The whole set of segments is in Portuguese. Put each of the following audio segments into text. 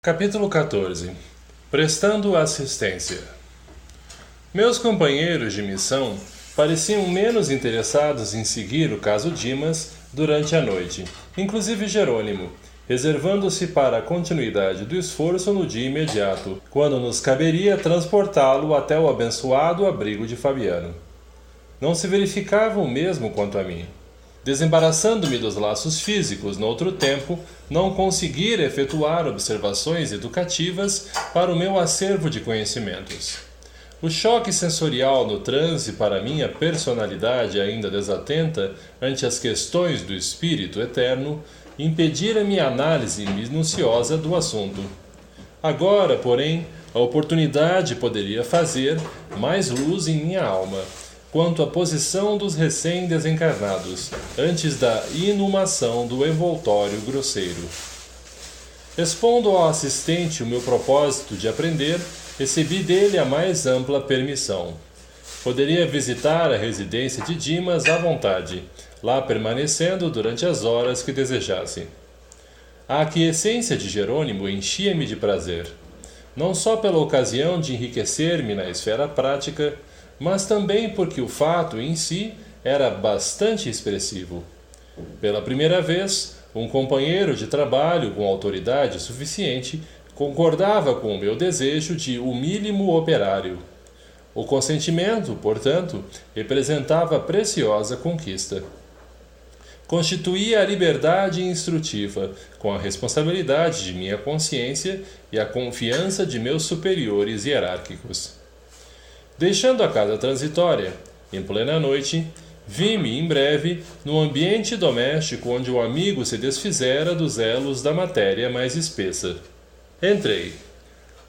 Capítulo 14. Prestando assistência. Meus companheiros de missão pareciam menos interessados em seguir o caso Dimas durante a noite, inclusive Jerônimo, reservando-se para a continuidade do esforço no dia imediato, quando nos caberia transportá-lo até o abençoado abrigo de Fabiano. Não se verificava o mesmo quanto a mim. Desembaraçando-me dos laços físicos noutro tempo, não conseguira efetuar observações educativas para o meu acervo de conhecimentos. O choque sensorial no transe para minha personalidade ainda desatenta ante as questões do espírito eterno impedira-me a análise minuciosa do assunto. Agora, porém, a oportunidade poderia fazer mais luz em minha alma quanto à posição dos recém-desencarnados, antes da inumação do envoltório grosseiro. Expondo ao assistente o meu propósito de aprender, recebi dele a mais ampla permissão. Poderia visitar a residência de Dimas à vontade, lá permanecendo durante as horas que desejasse. A aquiescência de Jerônimo enchia-me de prazer, não só pela ocasião de enriquecer-me na esfera prática, mas também porque o fato em si era bastante expressivo. Pela primeira vez, um companheiro de trabalho com autoridade suficiente concordava com o meu desejo de humílimo operário. O consentimento, portanto, representava preciosa conquista. Constituía a liberdade instrutiva, com a responsabilidade de minha consciência e a confiança de meus superiores hierárquicos. Deixando a casa transitória, em plena noite, vi-me em breve no ambiente doméstico onde o amigo se desfizera dos elos da matéria mais espessa. Entrei.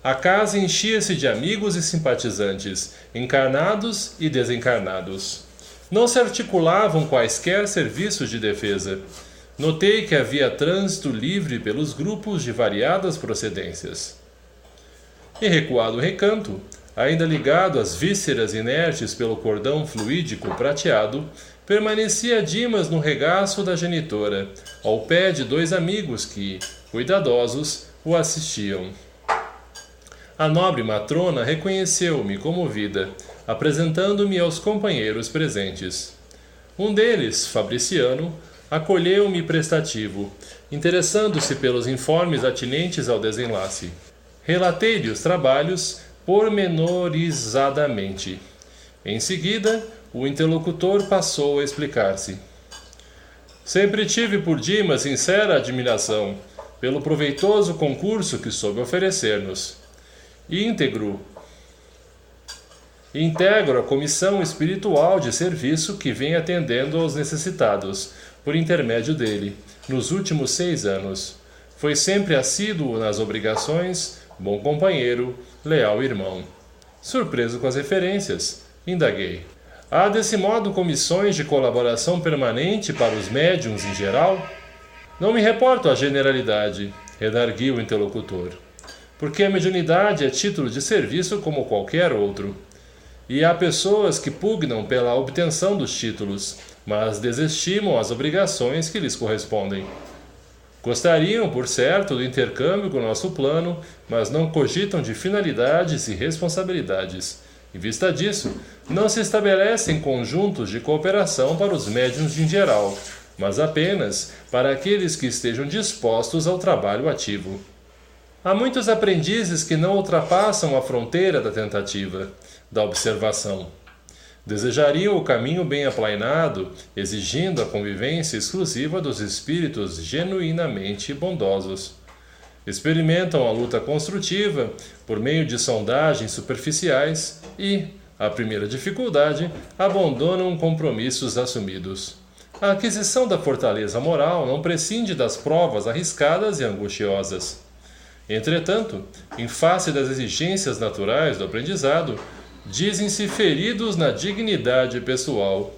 A casa enchia-se de amigos e simpatizantes, encarnados e desencarnados. Não se articulavam quaisquer serviços de defesa. Notei que havia trânsito livre pelos grupos de variadas procedências. Em recuado recanto, ainda ligado às vísceras inertes pelo cordão fluídico prateado, permanecia Dimas no regaço da genitora, ao pé de dois amigos que, cuidadosos, o assistiam. A nobre matrona reconheceu-me comovida, apresentando-me aos companheiros presentes. Um deles, Fabriciano, acolheu-me prestativo, interessando-se pelos informes atinentes ao desenlace. Relatei-lhe os trabalhos pormenorizadamente. Em seguida, o interlocutor passou a explicar-se. Sempre tive por Dimas sincera admiração pelo proveitoso concurso que soube oferecer-nos. Integro a comissão espiritual de serviço que vem atendendo aos necessitados, por intermédio dele, nos últimos 6 anos. Foi sempre assíduo nas obrigações, bom companheiro, leal irmão. Surpreso com as referências, indaguei. Há desse modo comissões de colaboração permanente para os médiuns em geral? Não me reporto à generalidade, redarguiu o interlocutor, porque a mediunidade é título de serviço como qualquer outro. E há pessoas que pugnam pela obtenção dos títulos, mas desestimam as obrigações que lhes correspondem. Gostariam, por certo, do intercâmbio com o nosso plano, mas não cogitam de finalidades e responsabilidades. Em vista disso, não se estabelecem conjuntos de cooperação para os médiuns em geral, mas apenas para aqueles que estejam dispostos ao trabalho ativo. Há muitos aprendizes que não ultrapassam a fronteira da tentativa, da observação. Desejariam o caminho bem aplainado, exigindo a convivência exclusiva dos espíritos genuinamente bondosos. Experimentam a luta construtiva por meio de sondagens superficiais e, à primeira dificuldade, abandonam compromissos assumidos. A aquisição da fortaleza moral não prescinde das provas arriscadas e angustiosas. Entretanto, em face das exigências naturais do aprendizado, dizem-se feridos na dignidade pessoal.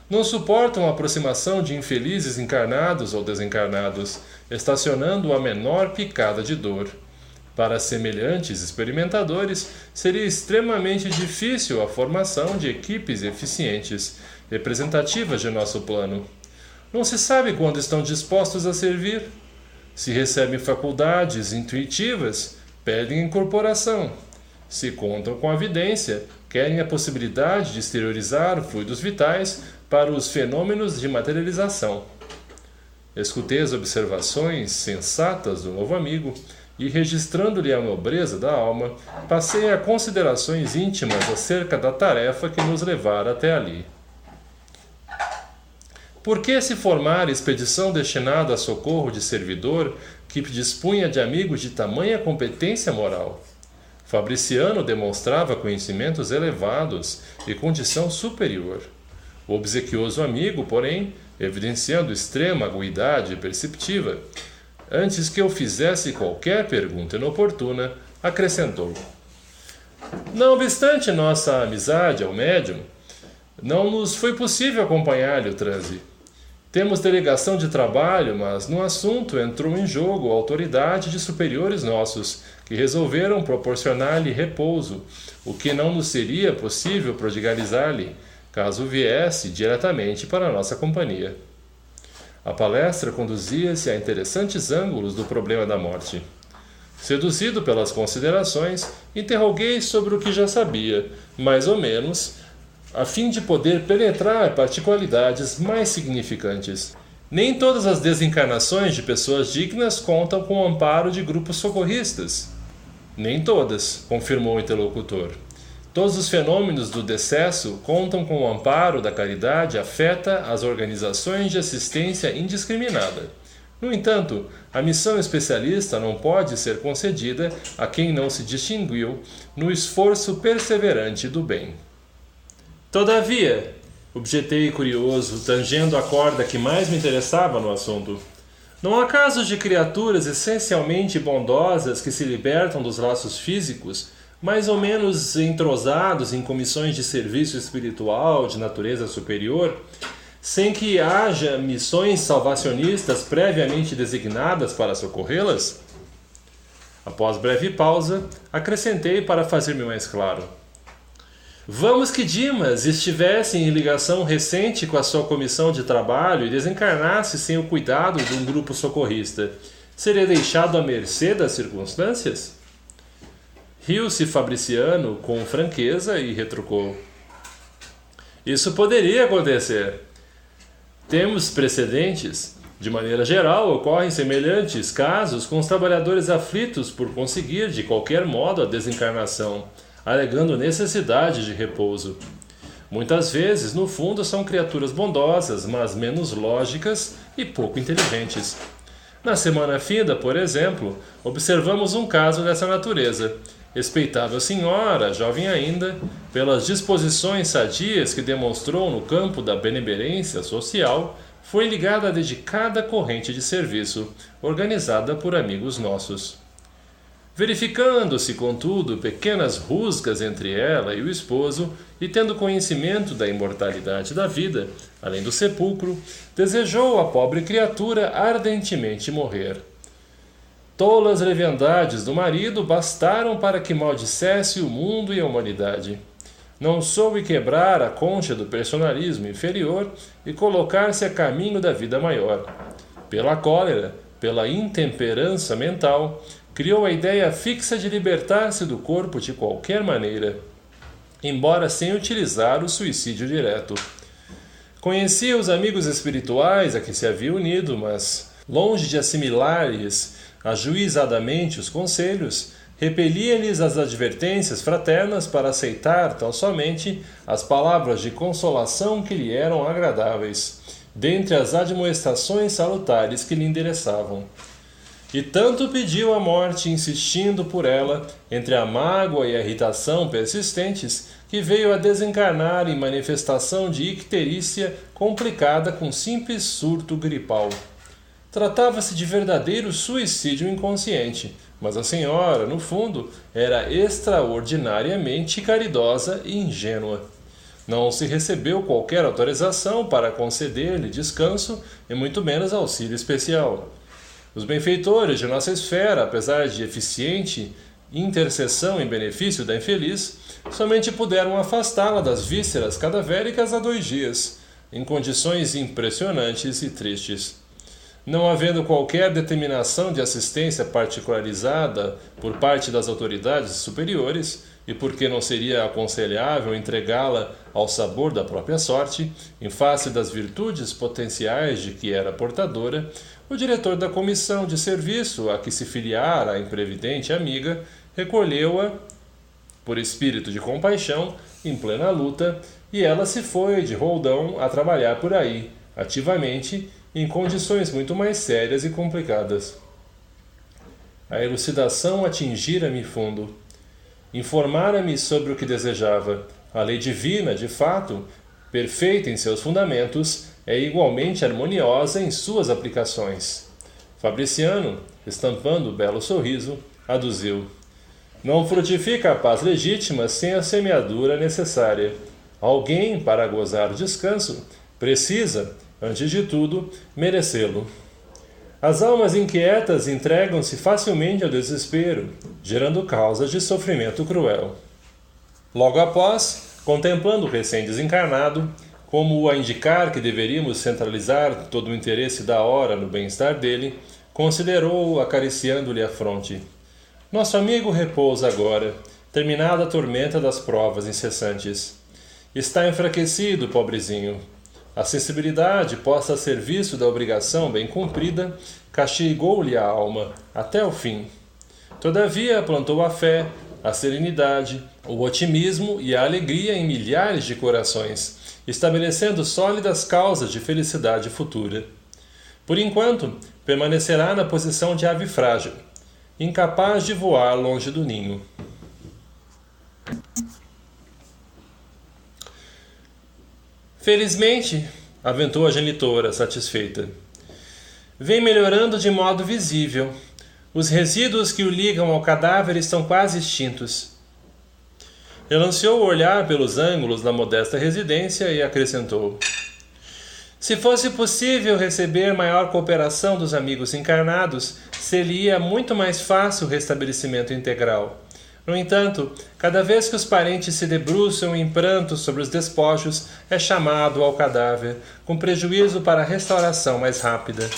Não suportam a aproximação de infelizes encarnados ou desencarnados, estacionando a menor picada de dor. Para semelhantes experimentadores, seria extremamente difícil a formação de equipes eficientes, representativas de nosso plano. Não se sabe quando estão dispostos a servir. Se recebem faculdades intuitivas, pedem incorporação. Se contam com a vidência, querem a possibilidade de exteriorizar fluidos vitais para os fenômenos de materialização. Escutei as observações sensatas do novo amigo e, registrando-lhe a nobreza da alma, passei a considerações íntimas acerca da tarefa que nos levara até ali. Por que se formar expedição destinada a socorro de servidor que dispunha de amigos de tamanha competência moral? Fabriciano demonstrava conhecimentos elevados e condição superior. O obsequioso amigo, porém, evidenciando extrema aguidade perceptiva, antes que eu fizesse qualquer pergunta inoportuna, acrescentou: não obstante nossa amizade ao médium, não nos foi possível acompanhar-lhe o transe. Temos delegação de trabalho, mas no assunto entrou em jogo a autoridade de superiores nossos, que resolveram proporcionar-lhe repouso, o que não nos seria possível prodigalizar-lhe, caso viesse diretamente para a nossa companhia. A palestra conduzia-se a interessantes ângulos do problema da morte. Seduzido pelas considerações, interroguei sobre o que já sabia, mais ou menos, a fim de poder penetrar particularidades mais significantes. Nem todas as desencarnações de pessoas dignas contam com o amparo de grupos socorristas. Nem todas, confirmou o interlocutor. Todos os fenômenos do decesso contam com o amparo da caridade afeta as organizações de assistência indiscriminada. No entanto, a missão especialista não pode ser concedida a quem não se distinguiu no esforço perseverante do bem. Todavia, objetei curioso, tangendo a corda que mais me interessava no assunto, não há casos de criaturas essencialmente bondosas que se libertam dos laços físicos, mais ou menos entrosados em comissões de serviço espiritual de natureza superior, sem que haja missões salvacionistas previamente designadas para socorrê-las? Após breve pausa, acrescentei para fazer-me mais claro: vamos que Dimas estivesse em ligação recente com a sua comissão de trabalho e desencarnasse sem o cuidado de um grupo socorrista. Seria deixado à mercê das circunstâncias? Riu-se Fabriciano com franqueza e retrucou: isso poderia acontecer. Temos precedentes. De maneira geral, ocorrem semelhantes casos com os trabalhadores aflitos por conseguir, de qualquer modo, a desencarnação, alegando necessidade de repouso. Muitas vezes, no fundo, são criaturas bondosas, mas menos lógicas e pouco inteligentes. Na semana finda, por exemplo, observamos um caso dessa natureza. Respeitável senhora, jovem ainda, pelas disposições sadias que demonstrou no campo da benemerência social, foi ligada à dedicada corrente de serviço, organizada por amigos nossos. Verificando-se, contudo, pequenas rusgas entre ela e o esposo, e tendo conhecimento da imortalidade da vida, além do sepulcro, desejou a pobre criatura ardentemente morrer. Tolas leviandades do marido bastaram para que maldissesse o mundo e a humanidade. Não soube quebrar a concha do personalismo inferior e colocar-se a caminho da vida maior. Pela cólera, pela intemperança mental, criou a ideia fixa de libertar-se do corpo de qualquer maneira, embora sem utilizar o suicídio direto. Conhecia os amigos espirituais a que se havia unido, mas, longe de assimilar-lhes ajuizadamente os conselhos, repelia-lhes as advertências fraternas para aceitar tão somente as palavras de consolação que lhe eram agradáveis, dentre as admoestações salutares que lhe endereçavam. E tanto pediu a morte, insistindo por ela, entre a mágoa e a irritação persistentes, que veio a desencarnar em manifestação de icterícia complicada com simples surto gripal. Tratava-se de verdadeiro suicídio inconsciente, mas a senhora, no fundo, era extraordinariamente caridosa e ingênua. Não se recebeu qualquer autorização para conceder-lhe descanso e muito menos auxílio especial. Os benfeitores de nossa esfera, apesar de eficiente intercessão em benefício da infeliz, somente puderam afastá-la das vísceras cadavéricas há 2 dias, em condições impressionantes e tristes. não havendo qualquer determinação de assistência particularizada por parte das autoridades superiores, e porque não seria aconselhável entregá-la ao sabor da própria sorte, em face das virtudes potenciais de que era portadora, o diretor da comissão de serviço a que se filiara a imprevidente amiga recolheu-a, por espírito de compaixão, em plena luta, e ela se foi de roldão a trabalhar por aí, ativamente, em condições muito mais sérias e complicadas. A elucidação atingira-me fundo. Informara-me sobre o que desejava. A lei divina, de fato, perfeita em seus fundamentos, é igualmente harmoniosa em suas aplicações. Fabriciano, estampando belo sorriso, aduziu: não frutifica a paz legítima sem a semeadura necessária. Alguém, para gozar o descanso, precisa, antes de tudo, merecê-lo. As almas inquietas entregam-se facilmente ao desespero, gerando causas de sofrimento cruel. Logo após, contemplando o recém-desencarnado, como a indicar que deveríamos centralizar todo o interesse da hora no bem-estar dele, considerou-o acariciando-lhe a fronte. Nosso amigo repousa agora, terminada a tormenta das provas incessantes. Está enfraquecido, pobrezinho. A sensibilidade, posta a serviço da obrigação bem cumprida, castigou-lhe a alma, até o fim. Todavia plantou a fé, a serenidade, o otimismo e a alegria em milhares de corações, estabelecendo sólidas causas de felicidade futura. Por enquanto, permanecerá na posição de ave frágil, incapaz de voar longe do ninho. Felizmente, aventou a genitora, satisfeita, vem melhorando de modo visível. Os resíduos que o ligam ao cadáver estão quase extintos. Relanceou o olhar pelos ângulos da modesta residência e acrescentou: se fosse possível receber maior cooperação dos amigos encarnados, seria muito mais fácil o restabelecimento integral. No entanto, cada vez que os parentes se debruçam em prantos sobre os despojos, é chamado ao cadáver, com prejuízo para a restauração mais rápida.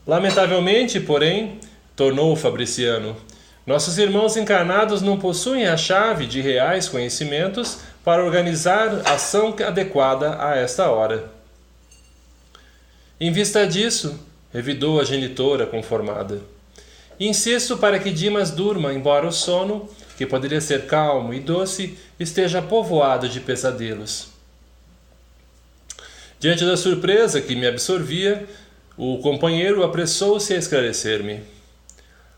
Lamentavelmente, porém, tornou o Fabriciano, nossos irmãos encarnados não possuem a chave de reais conhecimentos para organizar ação adequada a esta hora. Em vista disso, revidou a genitora conformada, insisto para que Dimas durma, embora o sono, que poderia ser calmo e doce, esteja povoado de pesadelos. Diante da surpresa que me absorvia, o companheiro apressou-se a esclarecer-me.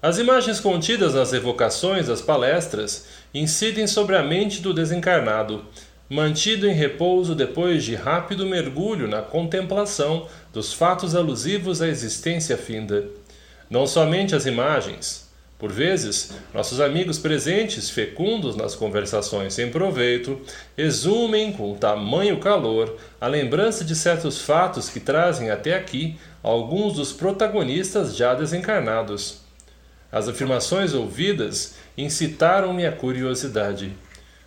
As imagens contidas nas evocações das palestras incidem sobre a mente do desencarnado, mantido em repouso depois de rápido mergulho na contemplação dos fatos alusivos à existência finda. Não somente as imagens. Por vezes, nossos amigos presentes, fecundos nas conversações sem proveito, exumem com tamanho calor a lembrança de certos fatos que trazem até aqui alguns dos protagonistas já desencarnados. As afirmações ouvidas incitaram-me a curiosidade.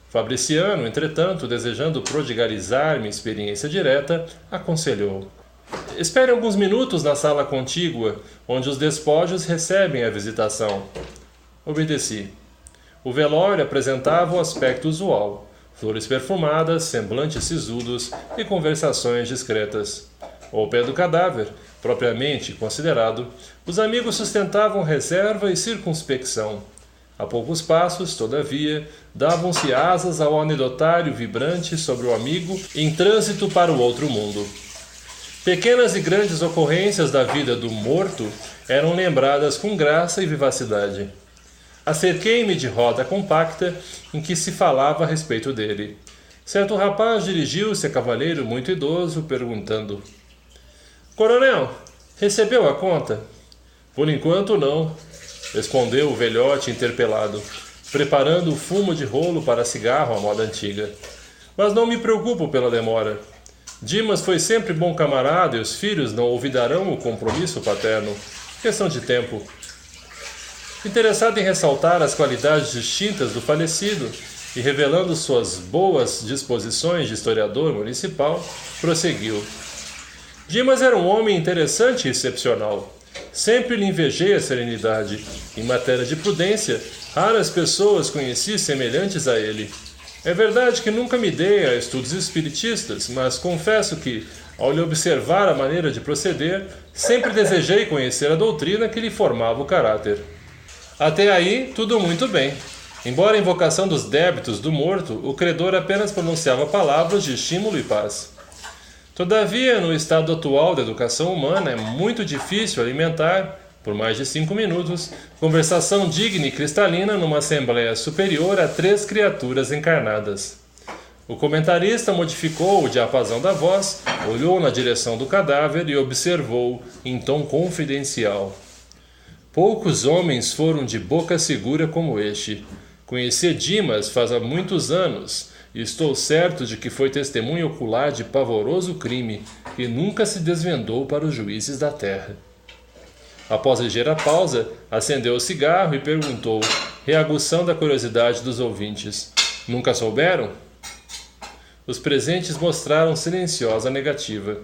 Fabriciano, entretanto, desejando prodigalizar-me experiência direta, aconselhou: espere alguns minutos na sala contígua, onde os despojos recebem a visitação. Obedeci. O velório apresentava o aspecto usual: flores perfumadas, semblantes sisudos e conversações discretas. Ao pé do cadáver, propriamente considerado, os amigos sustentavam reserva e circunspecção. A poucos passos, todavia, davam-se asas ao anedotário vibrante sobre o amigo em trânsito para o outro mundo. Pequenas e grandes ocorrências da vida do morto eram lembradas com graça e vivacidade. Acerquei-me de roda compacta em que se falava a respeito dele. Certo rapaz dirigiu-se a cavalheiro muito idoso, perguntando: Coronel, recebeu a conta? Por enquanto não, respondeu o velhote interpelado, preparando o fumo de rolo para cigarro à moda antiga. Mas não me preocupo pela demora. Dimas foi sempre bom camarada e os filhos não olvidarão o compromisso paterno. Questão de tempo. Interessado em ressaltar as qualidades distintas do falecido e revelando suas boas disposições de historiador municipal, prosseguiu: Dimas era um homem interessante e excepcional. Sempre lhe invejei a serenidade. Em matéria de prudência, raras pessoas conheci semelhantes a ele. É verdade que nunca me dei a estudos espiritistas, mas confesso que, ao lhe observar a maneira de proceder, sempre desejei conhecer a doutrina que lhe formava o caráter. Até aí, tudo muito bem. Embora a invocação dos débitos do morto, o credor apenas pronunciava palavras de estímulo e paz. Todavia, no estado atual da educação humana, é muito difícil alimentar, por mais de 5 minutos, conversação digna e cristalina numa assembleia superior a 3 criaturas encarnadas. O comentarista modificou o diapasão da voz, olhou na direção do cadáver e observou, em tom confidencial. Poucos homens foram de boca segura como este. Conheci Dimas faz há muitos anos e estou certo de que foi testemunha ocular de pavoroso crime que nunca se desvendou para os juízes da terra. Após ligeira pausa, acendeu o cigarro e perguntou, reaguçando a curiosidade dos ouvintes: Nunca souberam? Os presentes mostraram silenciosa negativa.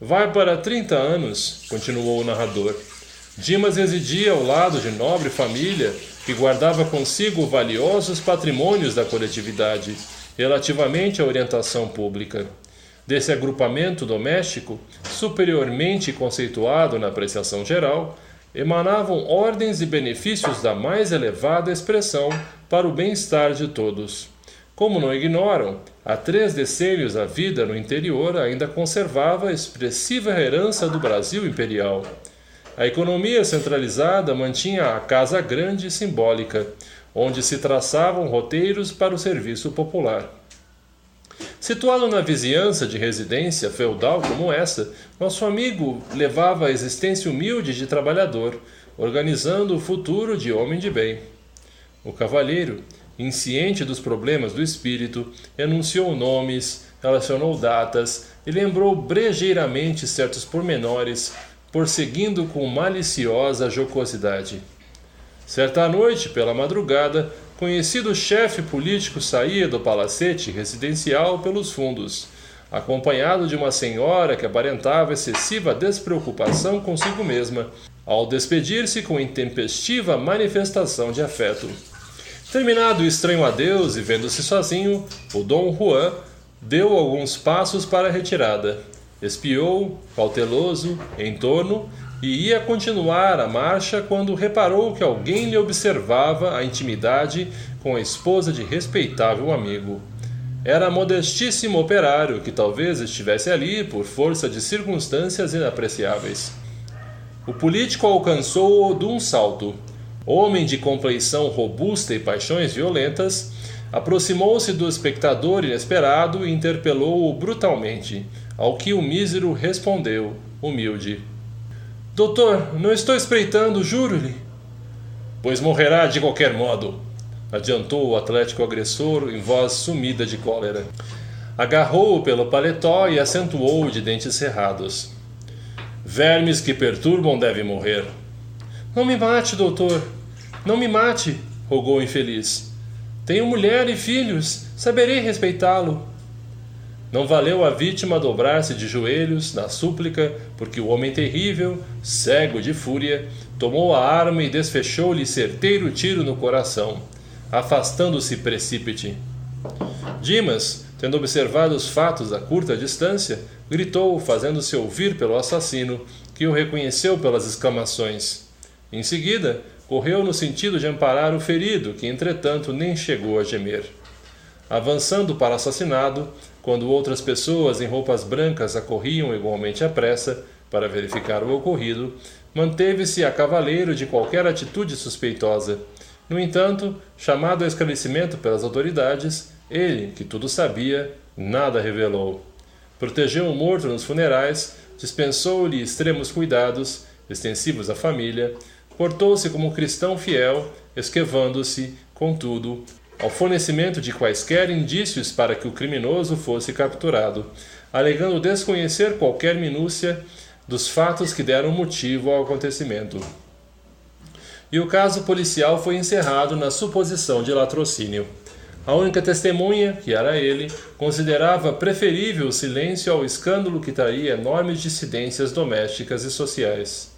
Vai para 30 anos, continuou o narrador. Dimas residia ao lado de nobre família que guardava consigo valiosos patrimônios da coletividade, relativamente à orientação pública. Desse agrupamento doméstico, superiormente conceituado na apreciação geral, emanavam ordens e benefícios da mais elevada expressão para o bem-estar de todos. Como não ignoram, há 3 decênios a vida no interior ainda conservava a expressiva herança do Brasil imperial. A economia centralizada mantinha a casa grande e simbólica, onde se traçavam roteiros para o serviço popular. Situado na vizinhança de residência feudal como essa, nosso amigo levava a existência humilde de trabalhador, organizando o futuro de homem de bem. O cavalheiro, insciente dos problemas do espírito, enunciou nomes, relacionou datas e lembrou brejeiramente certos pormenores, prosseguindo com maliciosa jocosidade. Certa noite, pela madrugada, conhecido chefe político saía do palacete residencial pelos fundos, acompanhado de uma senhora que aparentava excessiva despreocupação consigo mesma, ao despedir-se com intempestiva manifestação de afeto. Terminado o estranho adeus e vendo-se sozinho, o Dom Juan deu alguns passos para a retirada. Espiou, cauteloso, em torno, e ia continuar a marcha quando reparou que alguém lhe observava a intimidade com a esposa de respeitável amigo. Era modestíssimo operário que talvez estivesse ali por força de circunstâncias inapreciáveis. O político alcançou-o de um salto. Homem de compleição robusta e paixões violentas, aproximou-se do espectador inesperado e interpelou-o brutalmente, ao que o mísero respondeu, humilde: Doutor, não estou espreitando, juro-lhe. Pois morrerá de qualquer modo, adiantou o atlético agressor em voz sumida de cólera. Agarrou-o pelo paletó e acentuou-o de dentes cerrados. Vermes que perturbam devem morrer. Não me mate, doutor. Não me mate, rogou o infeliz. Tenho mulher e filhos, saberei respeitá-lo. Não valeu a vítima dobrar-se de joelhos na súplica, porque o homem terrível, cego de fúria, tomou a arma e desfechou-lhe certeiro tiro no coração, afastando-se precípite. Dimas, tendo observado os fatos a curta distância, gritou, fazendo-se ouvir pelo assassino, que o reconheceu pelas exclamações. Em seguida, correu no sentido de amparar o ferido, que entretanto nem chegou a gemer. Avançando para o assassinado, quando outras pessoas em roupas brancas acorriam igualmente à pressa para verificar o ocorrido, manteve-se a cavaleiro de qualquer atitude suspeitosa. No entanto, chamado a esclarecimento pelas autoridades, ele, que tudo sabia, nada revelou. Protegeu o morto nos funerais, dispensou-lhe extremos cuidados, extensivos à família, portou-se como cristão fiel, esquivando-se, contudo, ao fornecimento de quaisquer indícios para que o criminoso fosse capturado, alegando desconhecer qualquer minúcia dos fatos que deram motivo ao acontecimento. E o caso policial foi encerrado na suposição de latrocínio. A única testemunha, que era ele, considerava preferível o silêncio ao escândalo que traria enormes dissidências domésticas e sociais.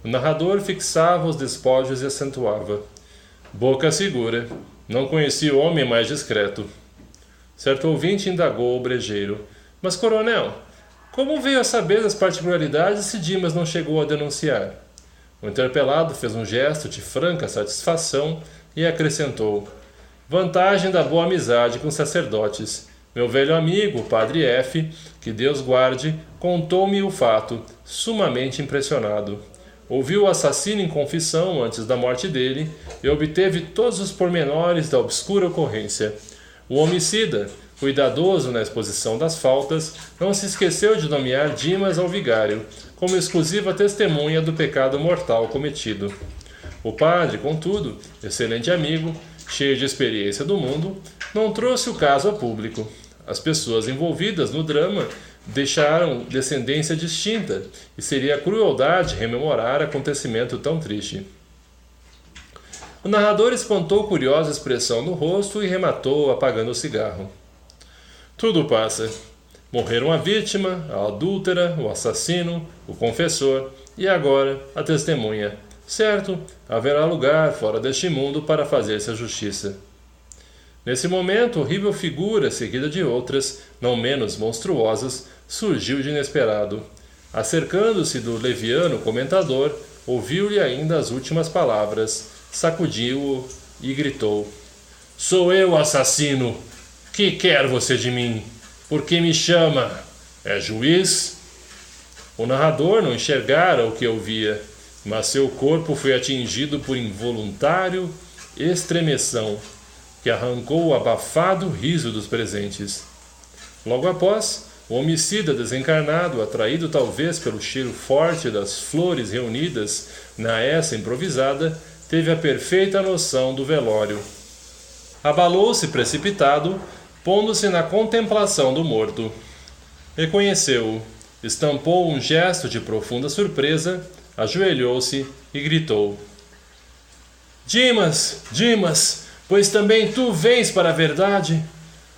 O narrador fixava os despojos e acentuava: boca segura, não conheci o homem mais discreto. Certo ouvinte indagou o brejeiro: mas, coronel, como veio a saber das particularidades se Dimas não chegou a denunciar? O interpelado fez um gesto de franca satisfação e acrescentou: vantagem da boa amizade com sacerdotes. Meu velho amigo, o padre F., que Deus guarde, contou-me o fato, sumamente impressionado. Ouviu o assassino em confissão antes da morte dele e obteve todos os pormenores da obscura ocorrência. O homicida, cuidadoso na exposição das faltas, não se esqueceu de nomear Dimas ao vigário, como exclusiva testemunha do pecado mortal cometido. O padre, contudo, excelente amigo, cheio de experiência do mundo, não trouxe o caso a público. As pessoas envolvidas no drama deixaram descendência distinta, e seria crueldade rememorar acontecimento tão triste. O narrador espantou curiosa expressão no rosto e rematou apagando o cigarro. Tudo passa. Morreram a vítima, a adúltera, o assassino, o confessor e agora a testemunha. Certo, haverá lugar fora deste mundo para fazer-se a justiça. Nesse momento, horrível figura, seguida de outras, não menos monstruosas, surgiu de inesperado. Acercando-se do leviano comentador, ouviu-lhe ainda as últimas palavras, sacudiu-o e gritou: sou eu, assassino! Que quer você de mim? Por que me chama? É juiz? O narrador não enxergara o que ouvia, mas seu corpo foi atingido por involuntário estremeção, que arrancou o abafado riso dos presentes. Logo após, o homicida desencarnado, atraído talvez pelo cheiro forte das flores reunidas na essa improvisada, teve a perfeita noção do velório. Abalou-se precipitado, pondo-se na contemplação do morto. Reconheceu-o, estampou um gesto de profunda surpresa, ajoelhou-se e gritou: Dimas, Dimas, pois também tu vens para a verdade?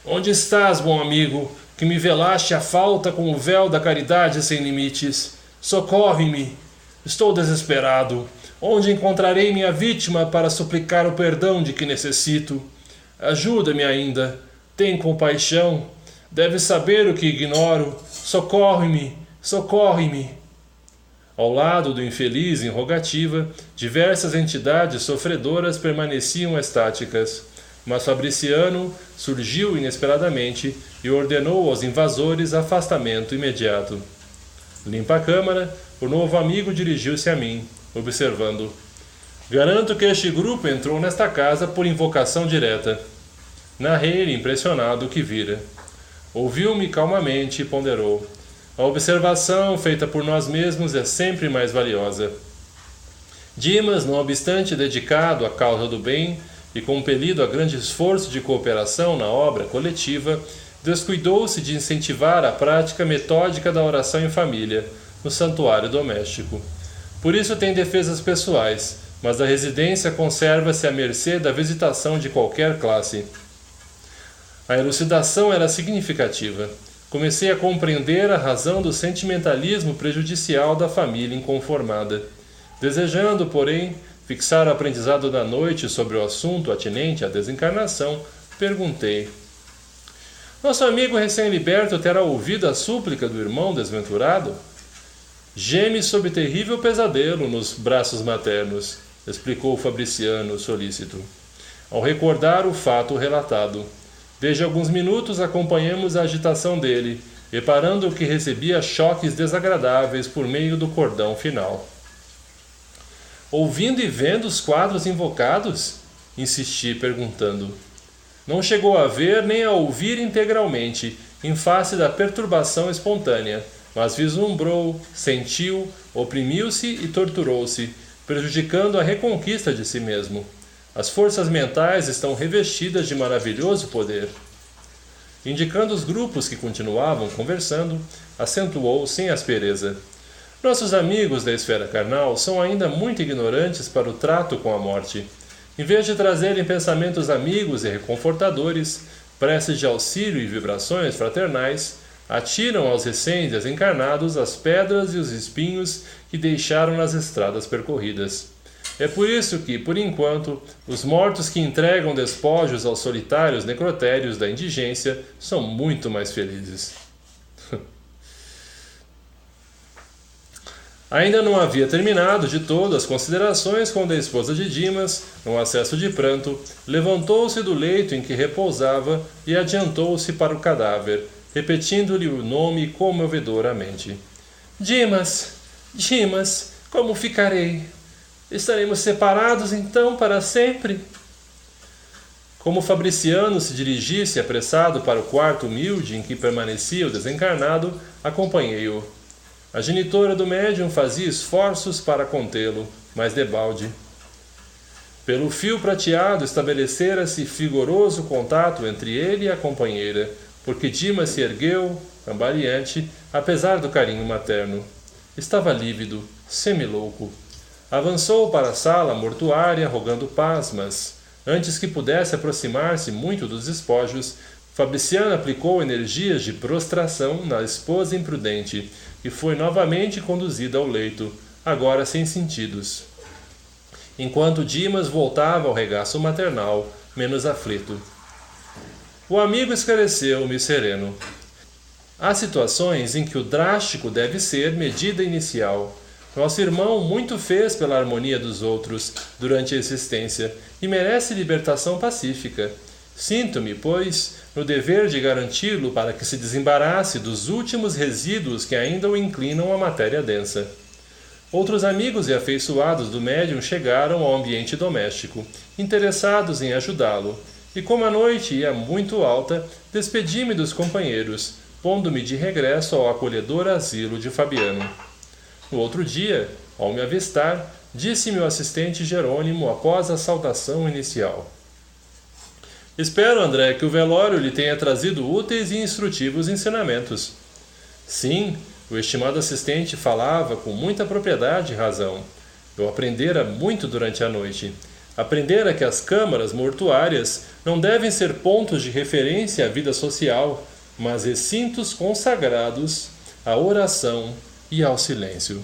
Onde estás, bom amigo, que me velaste a falta com o véu da caridade sem limites? Socorre-me! Estou desesperado. Onde encontrarei minha vítima para suplicar o perdão de que necessito? Ajuda-me ainda. Tem compaixão. Deves saber o que ignoro. Socorre-me! Socorre-me! Ao lado do infeliz em rogativa, diversas entidades sofredoras permaneciam estáticas, mas Fabriciano surgiu inesperadamente e ordenou aos invasores afastamento imediato. Limpa a câmara, o novo amigo dirigiu-se a mim, observando: garanto que este grupo entrou nesta casa por invocação direta. Narrei-lhe impressionado o que vira. Ouviu-me calmamente e ponderou: a observação feita por nós mesmos é sempre mais valiosa. Dimas, não obstante dedicado à causa do bem e compelido a grande esforço de cooperação na obra coletiva, descuidou-se de incentivar a prática metódica da oração em família, no santuário doméstico. Por isso tem defesas pessoais, mas a residência conserva-se à mercê da visitação de qualquer classe. A elucidação era significativa. Comecei a compreender a razão do sentimentalismo prejudicial da família inconformada. Desejando, porém, fixar o aprendizado da noite sobre o assunto atinente à desencarnação, perguntei: nosso amigo recém-liberto terá ouvido a súplica do irmão desventurado? Geme sob terrível pesadelo nos braços maternos, explicou Fabriciano solícito, ao recordar o fato relatado. Desde alguns minutos acompanhamos a agitação dele, reparando que recebia choques desagradáveis por meio do cordão final. Ouvindo e vendo os quadros invocados? Insisti, perguntando. Não chegou a ver nem a ouvir integralmente, em face da perturbação espontânea, mas vislumbrou, sentiu, oprimiu-se e torturou-se, prejudicando a reconquista de si mesmo. As forças mentais estão revestidas de maravilhoso poder. Indicando os grupos que continuavam conversando, acentuou sem aspereza: nossos amigos da esfera carnal são ainda muito ignorantes para o trato com a morte. Em vez de trazerem pensamentos amigos e reconfortadores, preces de auxílio e vibrações fraternais, atiram aos recém-desencarnados as pedras e os espinhos que deixaram nas estradas percorridas. É por isso que, por enquanto, os mortos que entregam despojos aos solitários necrotérios da indigência são muito mais felizes. Ainda não havia terminado de todo as considerações quando a esposa de Dimas, num acesso de pranto, levantou-se do leito em que repousava e adiantou-se para o cadáver, repetindo-lhe o nome comovedoramente. Dimas, Dimas, como ficarei? Estaremos separados então para sempre? Como Fabriciano se dirigisse apressado para o quarto humilde em que permanecia o desencarnado, acompanhei-o. A genitora do médium fazia esforços para contê-lo, mas debalde. Pelo fio prateado estabelecera-se vigoroso contato entre ele e a companheira, porque Dimas se ergueu, cambaleante, apesar do carinho materno. Estava lívido, semilouco. Avançou para a sala mortuária rogando paz, mas, antes que pudesse aproximar-se muito dos despojos, Fabriciano aplicou energias de prostração na esposa imprudente e foi novamente conduzida ao leito, agora sem sentidos. Enquanto Dimas voltava ao regaço maternal, menos aflito. O amigo esclareceu-me sereno. Há situações em que o drástico deve ser medida inicial. Nosso irmão muito fez pela harmonia dos outros durante a existência e merece libertação pacífica. Sinto-me, pois, no dever de garanti-lo para que se desembarace dos últimos resíduos que ainda o inclinam à matéria densa. Outros amigos e afeiçoados do médium chegaram ao ambiente doméstico, interessados em ajudá-lo, e como a noite ia muito alta, despedi-me dos companheiros, pondo-me de regresso ao acolhedor asilo de Fabiano. No outro dia, ao me avistar, disse-me o assistente Jerônimo após a saudação inicial. Espero, André, que o velório lhe tenha trazido úteis e instrutivos ensinamentos. Sim, o estimado assistente falava com muita propriedade e razão. Eu aprendera muito durante a noite. Aprendera que as câmaras mortuárias não devem ser pontos de referência à vida social, mas recintos consagrados à oração e ao silêncio.